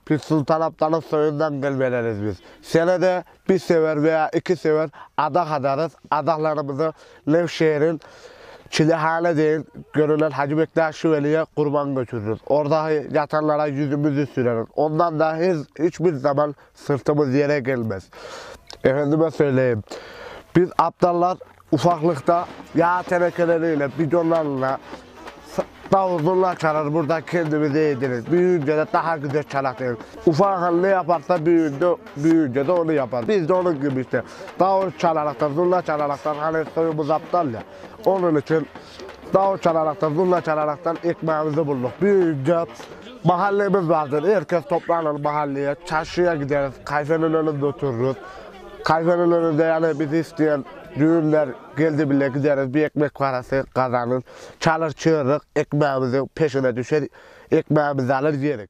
Biz Sultan Abdal'ın soyundan gelmeleriz biz. Senede bir sefer veya iki sefer adak adarız. Adaklarımızı Nevşehir'in Çilehane değil görülen Hacı Bektaş Veli'ye kurban götürürüz. Orada yatanlara yüzümüzü süreriz. Ondan da hiçbir zaman sırtımız yere gelmez. Efendime söyleyeyim. Biz Abdallar ufaklıkta yağ tenekeleriyle, bidonlarla, davuzunla çalar, burada kendimizi yediririz. Büyüyünce de daha güzel çalarız. Ufak ne yaparsa büyüyünce de onu yapar. Biz de onun gibi işte. Davul çalaraktan, zurna çalaraktan, hani soyumuz aptal ya. Onun için davul çalaraktan, zurna çalaraktan ekmeğimizi bulduk. Büyüyünce mahallemiz vardır. Herkes toplanır mahalleye, çarşıya gideriz, kayfenin önünde otururuz. Kayfenin önünde yani bizi isteyen düğünler geldi bile gideriz, bir ekmek parası kazanır, çalır çığırır, ekmeğimizin peşine düşer, ekmeğimizi alır yeriz.